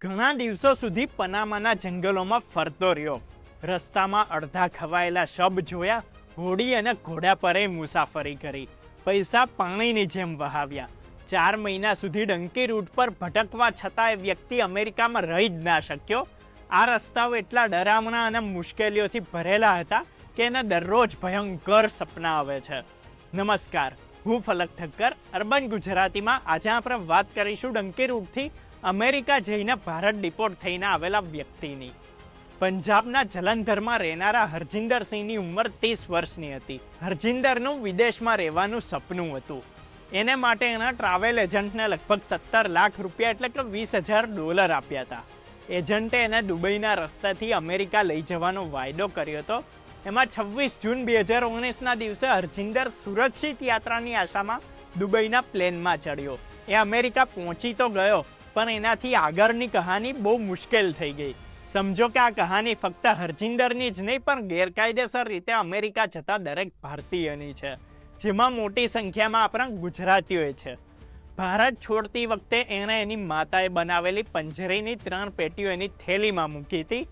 ઘણા દિવસો સુધી પનામાના જંગલોમાં ફરતો રહ્યો. રસ્તામાં અડધા ખવાયેલા શબ જોયા, હોડી અને ઘોડા પરે મુસાફરી કરી, પૈસા પાણીની જેમ વહાવ્યા. 4 મહિના સુધી ડંકી રૂટ પર ભટકવા છતાં એ વ્યક્તિ અમેરિકામાં રહી જ ના શક્યો. આ રસ્તાઓ એટલા ડરામણા અને મુશ્કેલીઓથી ભરેલા હતા કે એને દરરોજ ભયંકર સપના આવે છે. નમસ્કાર, હું ફલક ઠક્કર. અર્બન ગુજરાતીમાં આજે આપણે વાત કરીશું ડંકી રૂટથી અમેરિકા જઈને ભારત ડિપોર્ટ થઈને આવેલા વ્યક્તિની. પંજાબના જલંધરમાં રહેનારા હરજિંદરસિંહની ઉંમર 30 વર્ષની હતી. હરજિંદરનું વિદેશમાં રહેવાનું સપનું હતું. એને માટે એના ટ્રાવેલ એજન્ટને લગભગ 17 લાખ રૂપિયા એટલે કે $20,000 આપ્યા હતા. એજન્ટે એને દુબઈના રસ્તાથી અમેરિકા લઈ જવાનો વાયદો કર્યો હતો. એમાં 26 જૂન 2019ના દિવસે હરજિંદર સુરક્ષિત યાત્રાની આશામાં દુબઈના પ્લેનમાં ચડ્યો. એ અમેરિકા પહોંચી તો ગયો, પણ એનાથી આગળની કહાની બહુ મુશ્કેલ થઈ ગઈ. સમજો કે આ કહાની ફક્ત હરજિંદરની જ નહીં, પણ ગેરકાયદેસર રીતે અમેરિકા જતા દરેક ભારતીયની છે, જેમાં મોટી સંખ્યામાં આપણા ગુજરાતીઓ છે. ભારત છોડતી વખતે એણે એની માતાએ બનાવેલી પંજરીની 3 પેટીઓ એની થેલીમાં મૂકી હતી.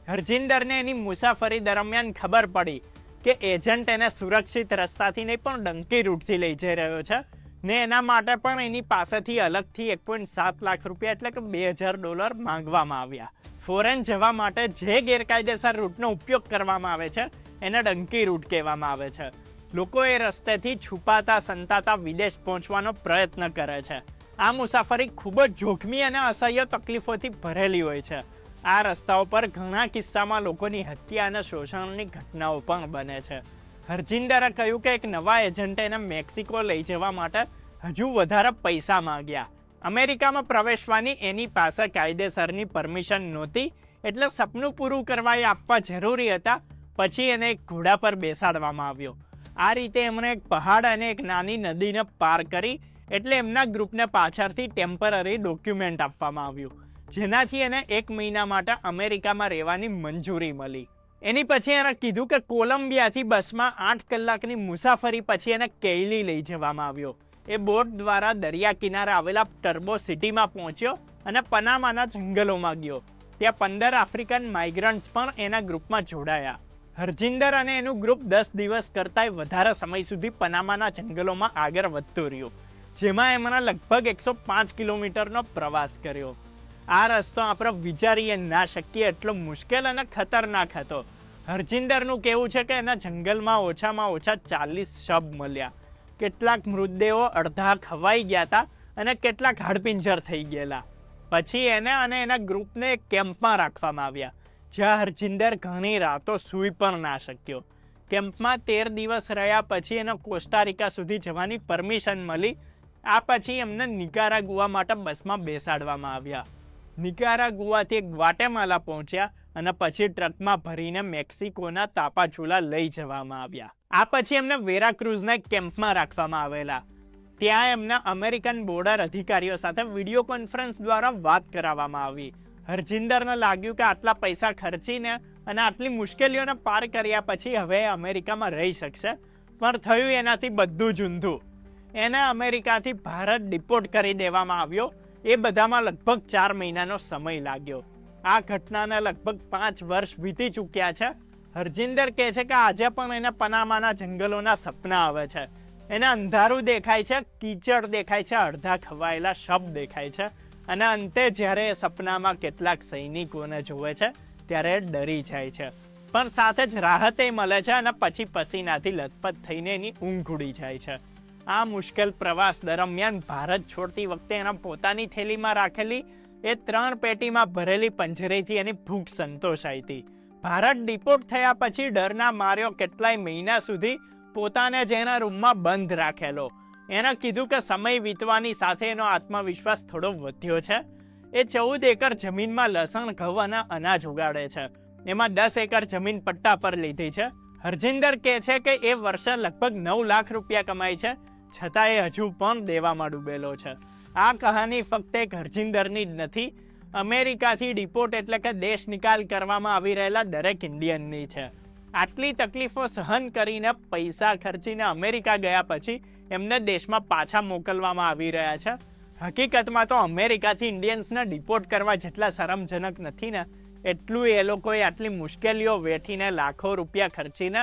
હરજિંદરને એની મુસાફરી દરમિયાન ખબર પડી કે એજન્ટ એને સુરક્ષિત રસ્તાથી નહીં પણ ડંકી રૂટથી લઈ જઈ રહ્યો છે ને એના માટે પણ એની પાસેથી અલગથી 1.7 લાખ રૂપિયા એટલે કે $2,000 માંગવામાં આવ્યા. ફોરેન જવા માટે જે ગેરકાયદેસર રૂટનો ઉપયોગ કરવામાં આવે છે એને ડંકી રૂટ કહેવામાં આવે છે. લોકો એ રસ્તેથી છુપાતા સંતાતા વિદેશ પહોંચવાનો પ્રયત્ન કરે છે. આ મુસાફરી ખૂબ જ જોખમી અને અસહ્ય તકલીફોથી ભરેલી હોય છે. આ રસ્તાઓ પર ઘણા કિસ્સામાં લોકોની હત્યા અને શોષણની ઘટનાઓ પણ બને છે. હરજિંદરે કહ્યું કે એક નવા એજન્ટે એને મેક્સિકો લઈ જવા માટે હજુ વધારે પૈસા માંગ્યા. અમેરિકામાં પ્રવેશવાની એની પાસે કાયદેસરની પરમિશન નહોતી, એટલે સપનું પૂરું કરવા એ આપવા જરૂરી હતા. પછી એને એક ઘોડા પર બેસાડવામાં આવ્યો. આ રીતે એમણે એક પહાડ અને એક નાની નદીને પાર કરી, એટલે એમના ગ્રુપને પાછળથી ટેમ્પરરી ડોક્યુમેન્ટ આપવામાં આવ્યું, જેનાથી એને 1 મહિના માટે અમેરિકામાં રહેવાની મંજૂરી મળી. એની પછી એને કીધું કે કોલંબિયાથી બસમાં 8 કલાકની મુસાફરી પછી એને કેયલી લઈ જવામાં આવ્યો. એ બોટ દ્વારા દરિયા કિનારે આવેલા ટર્બો સિટીમાં પહોંચ્યો અને પનામાના જંગલોમાં ગયો. ત્યાં 15 આફ્રિકન માઇગ્રન્ટ્સ પણ એના ગ્રુપમાં જોડાયા. હરજિંદર અને એનું ગ્રુપ 10 દિવસ કરતાંય વધારે સમય સુધી પનામાના જંગલોમાં આગળ વધતું રહ્યું, જેમાં એમણે લગભગ 105 કિલોમીટરનો પ્રવાસ કર્યો. આ રસ્તો આપણે વિચારીએ ના શકીએ એટલો મુશ્કેલ અને ખતરનાક હતો. હરજિંદરનું કહેવું છે કે એના જંગલમાં ઓછામાં ઓછા 40 શબ મળ્યા. કેટલાક મૃતદેહો અડધા ખવાઈ ગયા હતા અને કેટલાક હાડપિંજર થઈ ગયેલા. પછી એને અને એના ગ્રુપને એક કેમ્પમાં રાખવામાં આવ્યા, જ્યાં હરજિંદર ઘણી રાતો સૂઈ પણ ના શક્યો. કેમ્પમાં 13 દિવસ રહ્યા પછી એને કોસ્ટારિકા સુધી જવાની પરમિશન મળી. આ પછી એમને નિકારાગુઆ માટે બસમાં બેસાડવામાં આવ્યા. નિકારાગુઆથી ગ્વાટેમાલા પહોંચ્યા અને પછી ટ્રકમાં ભરીને મેક્સિકોના તાપાચુલા લઈ જવામાં આવ્યા. આ પછી એમને વેરાક્રુઝના કેમ્પમાં રાખવામાં આવેલા. ત્યાં એમના અમેરિકન બોર્ડર અધિકારીઓ સાથે વિડીયો કોન્ફરન્સ દ્વારા વાત કરાવવામાં આવી. હરજિંદરને લાગ્યું કે આટલા પૈસા ખર્ચીને અને આટલી મુશ્કેલીઓને પાર કર્યા પછી હવે અમેરિકામાં રહી શકશે, પણ થયું એનાથી બધું જ ઊંધું. એને અમેરિકાથી ભારત ડિપોર્ટ કરી દેવામાં આવ્યો. એ બધામાં લગભગ 4 મહિનાનો સમય લાગ્યો. આ ઘટનાને લગભગ 5 વર્ષ વીતી ચૂક્યા છે. હરજિંદર કહે છે કે આજે પણ એને પનામાના જંગલોના સપના આવે છે. એને અંધારું દેખાય છે, કીચડ દેખાય છે, અડધા ખવાયેલા શબ દેખાય છે, અને અંતે જ્યારે એ સપનામાં કેટલાક સૈનિકોને જોવે છે ત્યારે ડરી જાય છે, પણ સાથે જ રાહતે મળે છે અને પછી પસીનાથી લથપથ થઈને એની ઊંઘ ઉડી જાય છે. આ મુશ્કેલ પ્રવાસ દરમિયાન ભારત છોડતી વખતે એના પોતાની થેલીમાં રાખેલી એ 3 પેટીમાં ભરેલી પંજરીથી એની ભૂખ સંતોષાઈ હતી. ભારત ડિપોર્ટ થયા પછી ડરના માર્યો કેટલાય મહિના સુધી પોતાને જ એના રૂમમાં બંધ રાખેલો. એને કીધું કે સમય વીતવાની સાથે એનો આત્મવિશ્વાસ થોડો વધ્યો છે. એ 14 એકર જમીનમાં લસણ, ઘઉં અને અનાજ ઉગાડે છે. એમાં 10 એકર જમીન પટ્ટા પર લીધી છે. હરજિંદર કહે છે કે એ વર્ષે લગભગ 9 લાખ રૂપિયા કમાય છે, છતાં એ હજુ પણ દેવામાં ડૂબેલો છે. આ કહાની ફક્ત એક હરજિંદરની જ નથી, અમેરિકાથી ડિપોર્ટ એટલે કે દેશ નિકાલ કરવામાં આવી રહેલા દરેક ઇન્ડિયનની છે. આટલી તકલીફો સહન કરીને પૈસા ખર્ચીને અમેરિકા ગયા પછી એમને દેશમાં પાછા મોકલવામાં આવી રહ્યા છે. હકીકતમાં તો અમેરિકાથી ઇન્ડિયન્સને ડિપોર્ટ કરવા જેટલા શરમજનક નથી ને એટલું એ લોકોએ આટલી મુશ્કેલીઓ વેઠીને લાખો રૂપિયા ખર્ચીને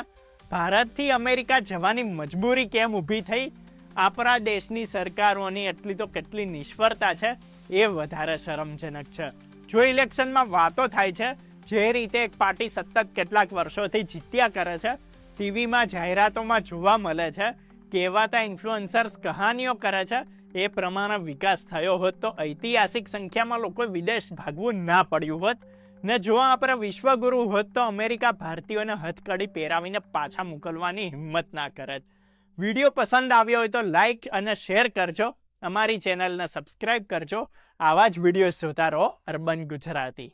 ભારતથી અમેરિકા જવાની મજબૂરી કેમ ઊભી થઈ? આપણા દેશની સરકારોની એટલી તો કેટલી નિષ્ફળતા છે એ વધારે શરમજનક છે. જો ઇલેક્શનમાં વાતો થાય છે, જે રીતે એક પાર્ટી સતત કેટલાક વર્ષોથી જીત્યા કરે છે, ટીવીમાં જાહેરાતોમાં જોવા મળે છે, કહેવાતા ઇન્ફ્લુએન્સર્સ કહાનીઓ કરે છે, એ પ્રમાણે વિકાસ થયો હોત તો ઐતિહાસિક સંખ્યામાં લોકો વિદેશ ભાગવું ના પડ્યું હોત ને જો આપણે વિશ્વગુરુ હોત તો અમેરિકા ભારતીયોને હથકડી પહેરાવીને પાછા મોકલવાની હિંમત ના કરત. વિડીયો પસંદ આવ્યો હોય તો લાઈક અને શેર કરજો. અમારી ચેનલને સબસ્ક્રાઈબ કરજો. આવા જ વિડીયો જોતા રહો અર્બન ગુજરાતી.